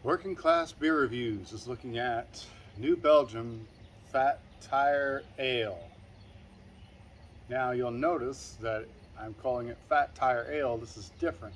Working Class Beer Reviews is looking at New Belgium Fat Tire Ale. Now you'll notice that I'm calling it Fat Tire Ale. This is different.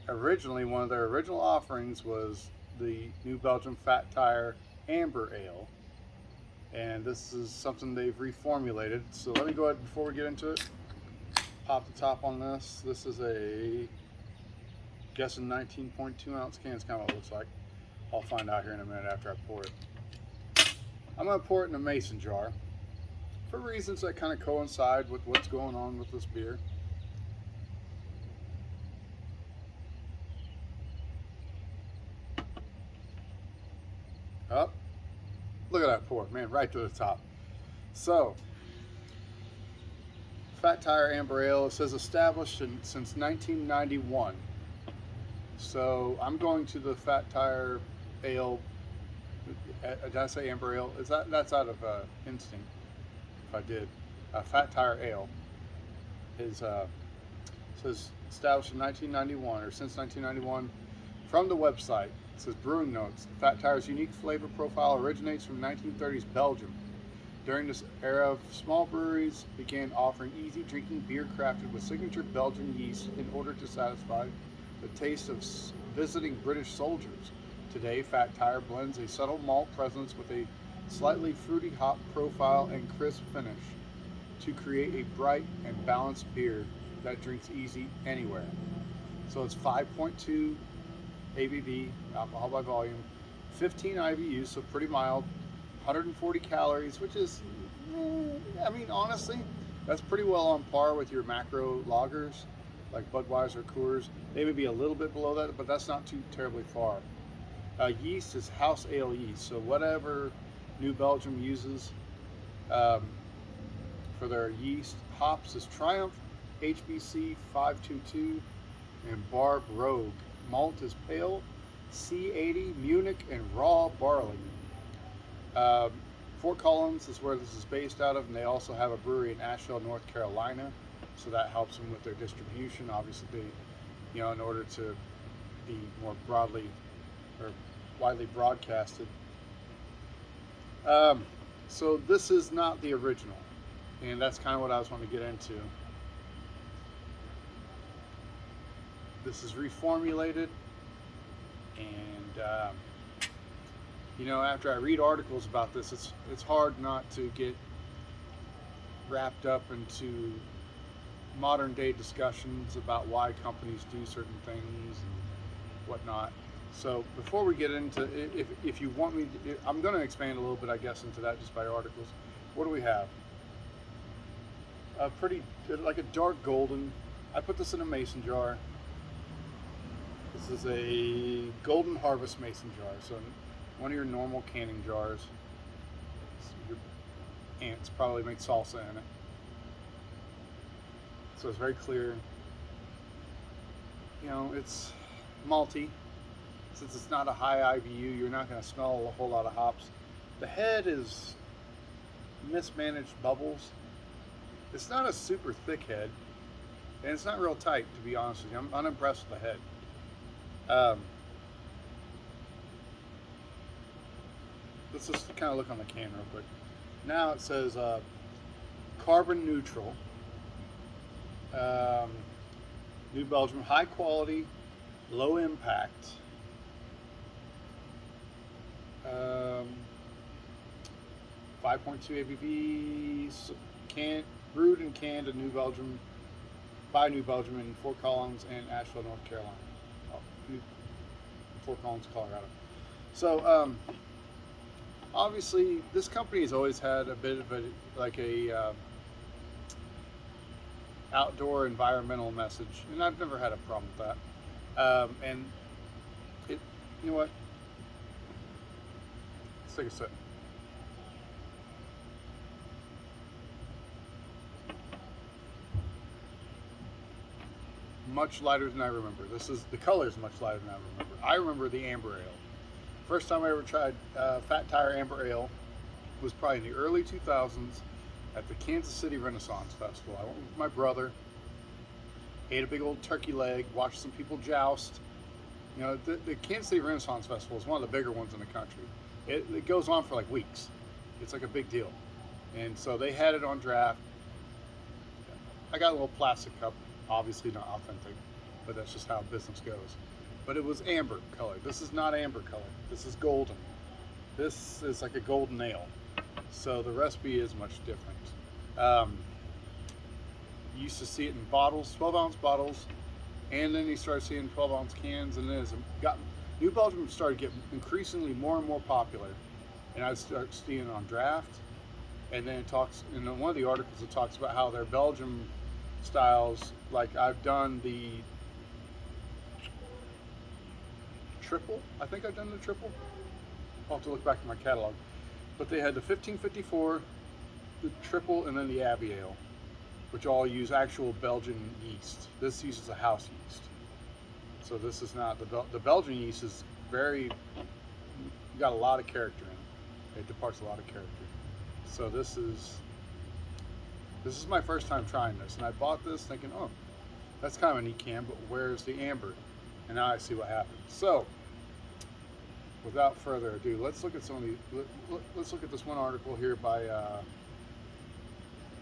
Originally, one of their original offerings was the New Belgium Fat Tire Amber Ale. And this is something they've reformulated. So let me go ahead, before we get into it, pop the top on this. This is a, guessing 19.2 ounce can is kind of what it looks like. I'll find out here in a minute after I pour it. I'm going to pour it in a mason jar for reasons that kind of coincide with what's going on with this beer. Up. Look at that pour, man, right to the top. So, Fat Tire Amber Ale, it says established since 1991. So I'm going to the Fat Tire Ale. Did I say Amber Ale? That's out of instinct? If I did, Fat Tire Ale is says established in 1991 or since 1991. From the website, it says brewing notes. Fat Tire's unique flavor profile originates from 1930s Belgium. During this era of small breweries began offering easy drinking beer crafted with signature Belgian yeast in order to satisfy the taste of visiting British soldiers. Today, Fat Tire blends a subtle malt presence with a slightly fruity hop profile and crisp finish to create a bright and balanced beer that drinks easy anywhere. So it's 5.2 ABV, alcohol by volume, 15 IBUs, so pretty mild, 140 calories, which is, I mean, honestly, that's pretty well on par with your macro lagers, like Budweiser, Coors. They may be a little bit below that, but that's not too terribly far. Yeast is house ale yeast, so whatever New Belgium uses for their yeast. Hops is Triumph, HBC 522, and Barb Rogue. Malt is pale, C80, Munich, and raw barley. Fort Collins is where this is based out of, and they also have a brewery in Asheville, North Carolina, so that helps them with their distribution. Obviously, in order to be more broadly or widely broadcasted. So this is not the original, and that's kind of what I was wanting to get into. This is reformulated, and after I read articles about this, it's hard not to get wrapped up into modern day discussions about why companies do certain things and whatnot. So before we get into, if you want me to, I'm going to expand a little bit, I guess, into that just by articles. What do we have? A pretty, like a dark golden. I put this in a mason jar. This is a Golden Harvest mason jar, so one of your normal canning jars. Your aunts probably make salsa in it. So it's very clear. It's malty. Since it's not a high IBU, you're not going to smell a whole lot of hops. The head is mismanaged bubbles. It's not a super thick head, and it's not real tight, to be honest with you. I'm unimpressed with the head. Let's just kind of look on the can real quick. Now it says carbon neutral. New Belgium, high quality, low impact. 5.2 ABV, brewed and canned in New Belgium, by New Belgium in Fort Collins and Asheville, North Carolina. Fort Collins, Colorado. So obviously this company has always had a bit of a outdoor environmental message, and I've never had a problem with that. And it, you know what? Let's take a sip. Much lighter than I remember. The color is much lighter than I remember. I remember the Amber Ale. First time I ever tried Fat Tire Amber Ale was probably in the early 2000s at the Kansas City Renaissance Festival. I went with my brother, ate a big old turkey leg, watched some people joust, You know, the Kansas City Renaissance Festival is one of the bigger ones in the country. It goes on for like weeks. It's like a big deal. And so they had it on draft. I got a little plastic cup, obviously not authentic, but that's just how business goes. But it was amber colored. This is not amber colored. This is golden. This is like a golden ale. So the recipe is much different. You used to see it in bottles, 12-ounce bottles, and then you start seeing 12-ounce cans, and then as it got, New Belgium started getting increasingly more and more popular, and I start seeing it on draft, and then it talks in one of the articles. It talks about how their Belgium styles, like I've done the triple. I think I've done the triple. I'll have to look back at my catalog, but they had the 1554, the triple, and then the Abbey Ale, which all use actual Belgian yeast. This uses a house yeast. So this is not, the Belgian yeast is very, got a lot of character in it. It departs a lot of character. So this is my first time trying this. And I bought this thinking, oh, that's kind of a neat can, but where's the amber? And now I see what happened. So without further ado, let's look at some of the, let's look at this one article here by, is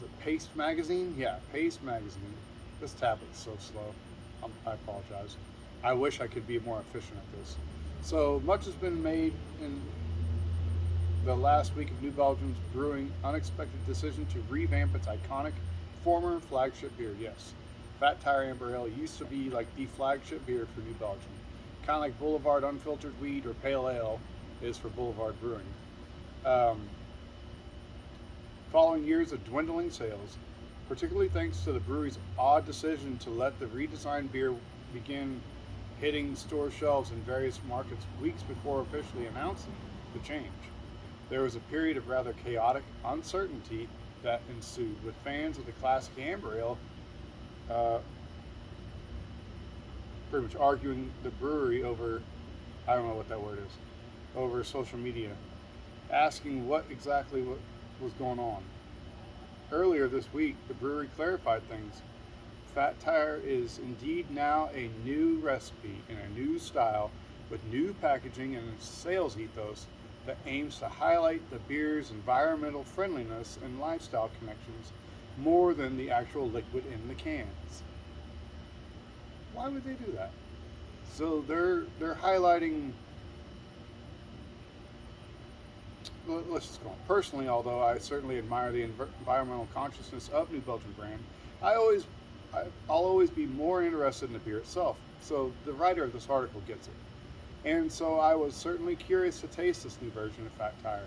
it Paste Magazine? Yeah, Paste Magazine. This tablet's so slow. I apologize. I wish I could be more efficient at this. So much has been made in the last week of New Belgium's brewing unexpected decision to revamp its iconic former flagship beer. Yes, Fat Tire Amber Ale used to be like the flagship beer for New Belgium. Kind of like Boulevard Unfiltered Wheat or Pale Ale is for Boulevard Brewing. Following years of dwindling sales, particularly thanks to the brewery's odd decision to let the redesigned beer begin hitting store shelves in various markets weeks before officially announcing the change, there was a period of rather chaotic uncertainty that ensued, with fans of the classic Amber Ale pretty much arguing the brewery over, I don't know what that word is, over social media, asking what exactly was going on. Earlier this week, the brewery clarified things. Fat Tire is indeed now a new recipe in a new style with new packaging and a sales ethos that aims to highlight the beer's environmental friendliness and lifestyle connections more than the actual liquid in the cans. Why would they do that? So they're highlighting. Let's just go on. Personally, although I certainly admire the environmental consciousness of New Belgium brand, I'll always be more interested in the beer itself. So the writer of this article gets it. And so I was certainly curious to taste this new version of Fat Tire,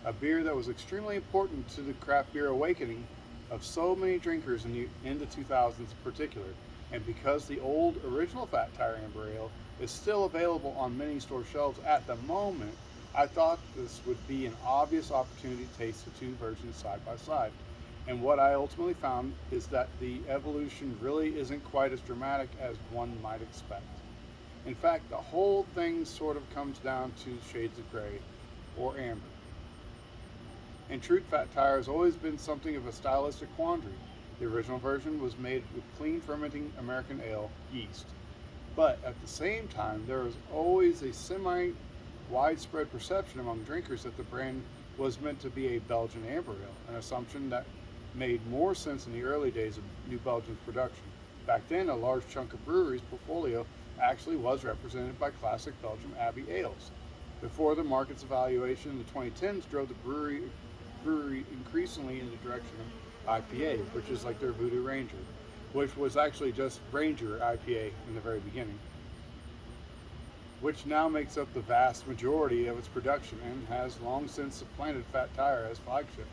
a beer that was extremely important to the craft beer awakening of so many drinkers in the 2000s in particular. And because the old original Fat Tire Amber Ale is still available on many store shelves at the moment, I thought this would be an obvious opportunity to taste the two versions side by side. And what I ultimately found is that the evolution really isn't quite as dramatic as one might expect. In fact, the whole thing sort of comes down to shades of gray or amber. In truth, Fat Tire has always been something of a stylistic quandary. The original version was made with clean fermenting American ale yeast. But at the same time, there was always a semi-widespread perception among drinkers that the brand was meant to be a Belgian amber ale, an assumption that made more sense in the early days of New Belgium's production. Back then, a large chunk of breweries' portfolio actually was represented by classic Belgian Abbey ales. Before the market's evaluation in the 2010s drove the brewery increasingly in the direction of IPA, which is like their Voodoo Ranger, which was actually just Ranger IPA in the very beginning, which now makes up the vast majority of its production and has long since supplanted Fat Tire as flagship.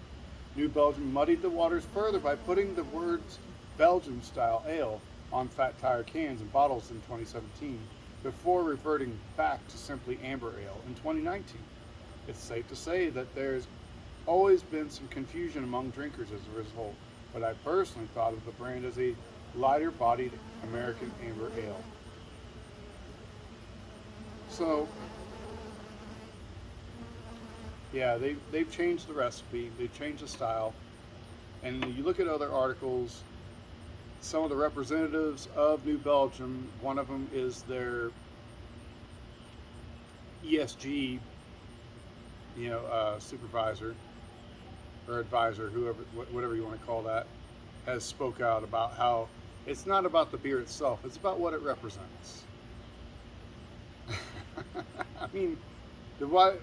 New Belgium muddied the waters further by putting the words Belgium style ale on Fat Tire cans and bottles in 2017, before reverting back to simply Amber Ale in 2019. It's safe to say that there's always been some confusion among drinkers as a result, but I personally thought of the brand as a lighter-bodied American Amber Ale. So, yeah, they've changed the recipe, they've changed the style, and you look at other articles, some of the representatives of New Belgium, one of them is their ESG, supervisor or advisor, whoever, whatever you want to call that, has spoke out about how it's not about the beer itself; it's about what it represents. I mean, why?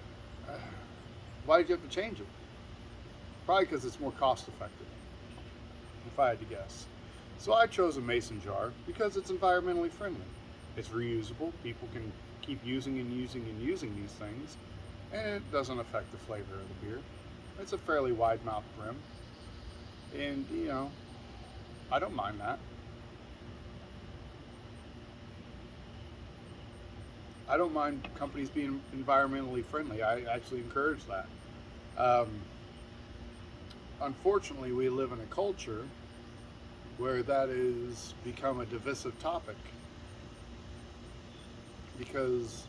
Why did you have to change it? Probably because it's more cost effective, if I had to guess. So I chose a mason jar because it's environmentally friendly. It's reusable. People can keep using and using and using these things, and it doesn't affect the flavor of the beer. It's a fairly wide mouth brim, and I don't mind that. I don't mind companies being environmentally friendly. I actually encourage that. Um, Unfortunately, we live in a culture where that has become a divisive topic because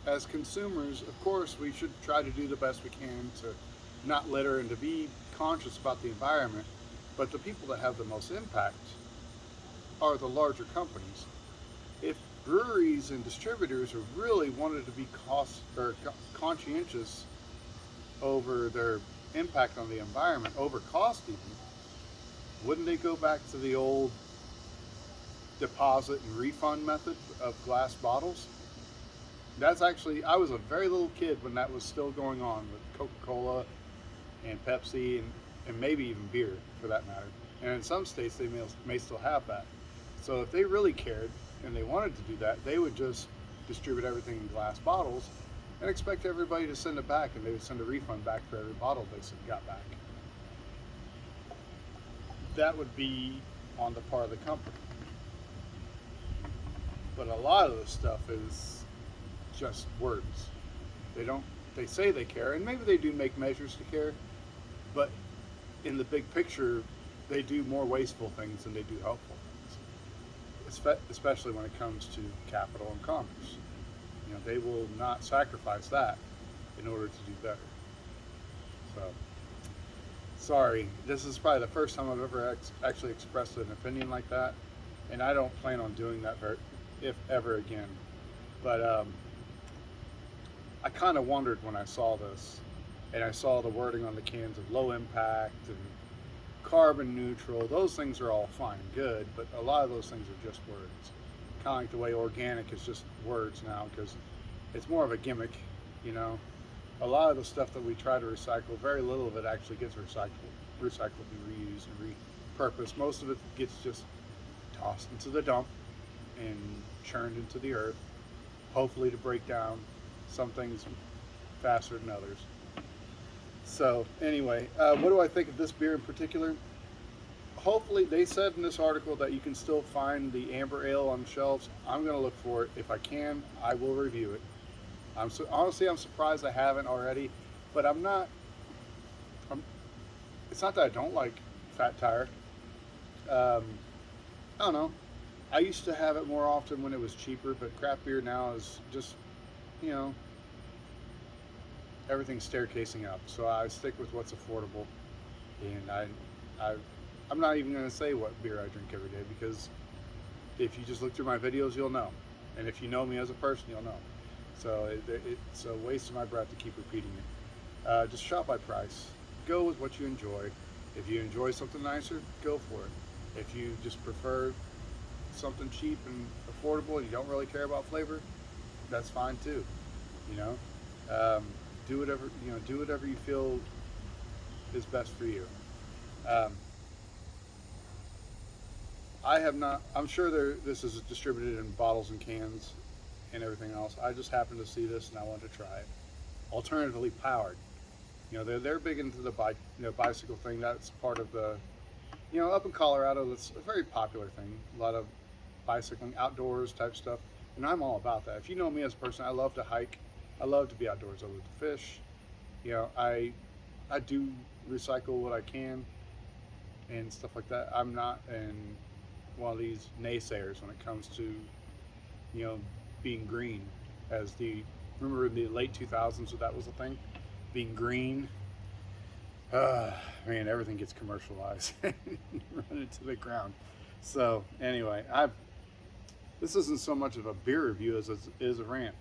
as consumers, of course, we should try to do the best we can to not litter and to be conscious about the environment. But the people that have the most impact are the larger companies. If breweries and distributors have really wanted to be conscientious over their impact on the environment, over cost even, wouldn't they go back to the old deposit and refund method of glass bottles? That's actually, I was a very little kid when that was still going on with Coca-Cola and Pepsi and maybe even beer for that matter. And in some states they may still have that. So if they really cared and they wanted to do that, they would just distribute everything in glass bottles and expect everybody to send it back, and they would send a refund back for every bottle they got back. That would be on the part of the company. But a lot of this stuff is just words. They say they care, and maybe they do make measures to care, but in the big picture, they do more wasteful things than they do helpful things, especially when it comes to capital and commerce. They will not sacrifice that in order to do better. So, sorry, this is probably the first time I've ever actually expressed an opinion like that, and I don't plan on doing that if ever again. But I kind of wondered when I saw this, and I saw the wording on the cans of low impact and carbon neutral. Those things are all fine and good, but a lot of those things are just words. Kind of like the way organic is just words now, because it's more of a gimmick. A lot of the stuff that we try to recycle, very little of it actually gets recycled and reused and repurposed. Most of it gets just tossed into the dump and churned into the earth, hopefully to break down some things faster than others. So anyway, what do I think of this beer in particular? Hopefully, they said in this article that you can still find the amber ale on shelves. I'm going to look for it. If I can, I will review it. Honestly, I'm surprised I haven't already, but I'm not. It's not that I don't like Fat Tire. I don't know. I used to have it more often when it was cheaper, but craft beer now is just, you know, everything's staircasing up. So I stick with what's affordable, and I'm not even going to say what beer I drink every day, because if you just look through my videos, you'll know, and if you know me as a person, you'll know. So it's a waste of my breath to keep repeating it. Just shop by price. Go with what you enjoy. If you enjoy something nicer, go for it. If you just prefer something cheap and affordable and you don't really care about flavor, that's fine too. You know, do whatever you feel is best for you. I'm sure this is distributed in bottles and cans and everything else. I just happened to see this and I wanted to try it. Alternatively powered. They're big into the bicycle thing. That's part of the, up in Colorado, that's a very popular thing. A lot of bicycling, outdoors type stuff, and I'm all about that. If you know me as a person, I love to hike. I love to be outdoors. I love to fish. I do recycle what I can and stuff like that. I'm not one of these naysayers when it comes to, being green. Remember in the late 2000s that was a thing? Being green. Man, everything gets commercialized and run into the ground. So anyway, this isn't so much of a beer review as it is a rant.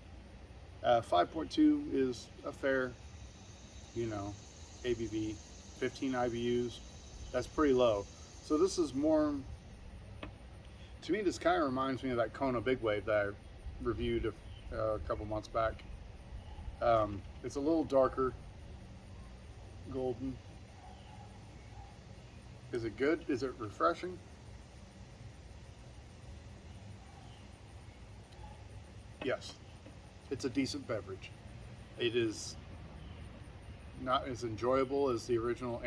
5.2 is a fair, you know, ABV. 15 IBUs, that's pretty low. So this is more, to me, this kind of reminds me of that Kona Big Wave that I reviewed a couple months back. It's a little darker, golden. Is it good? Is it refreshing? Yes. It's a decent beverage. It is not as enjoyable as the original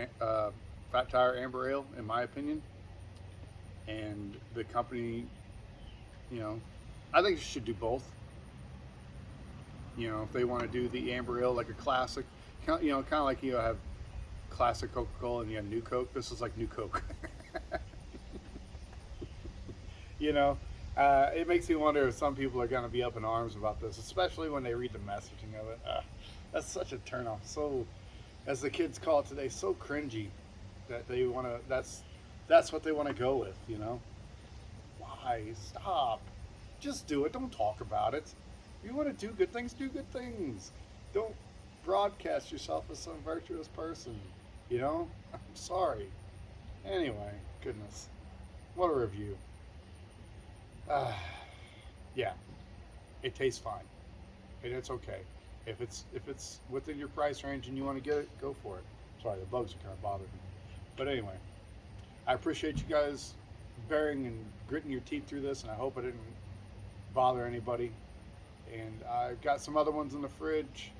Fat Tire Amber Ale, in my opinion. And the company, you know, I think you should do both. You know, if they want to do the Amber Ale like a classic, you know, kind of like you have classic Coca-Cola and you have New Coke. This is like New Coke. You know, it makes me wonder if some people are going to be up in arms about this, especially when they read the messaging of it. That's such a turnoff. So, as the kids call it today, so cringy that they want to. That's what they want to go with. You know, why stop? Just do it. Don't talk about it. If you want to do good things, do good things. Don't broadcast yourself as some virtuous person. You know, I'm sorry. Anyway, goodness, what a review. Uh, yeah, it tastes fine, and it's okay. If it's within your price range and you want to get it, go for it. Sorry, the bugs are kind of bothering me. But anyway, I appreciate you guys bearing and gritting your teeth through this, and I hope I didn't bother anybody. And I've got some other ones in the fridge.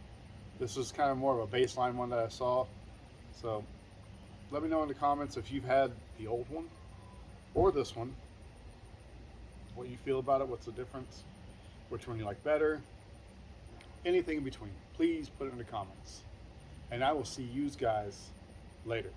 This was kind of more of a baseline one that I saw. So let me know in the comments if you've had the old one or this one, what you feel about it, what's the difference, which one you like better, anything in between. Please put it in the comments. And I will see you guys later.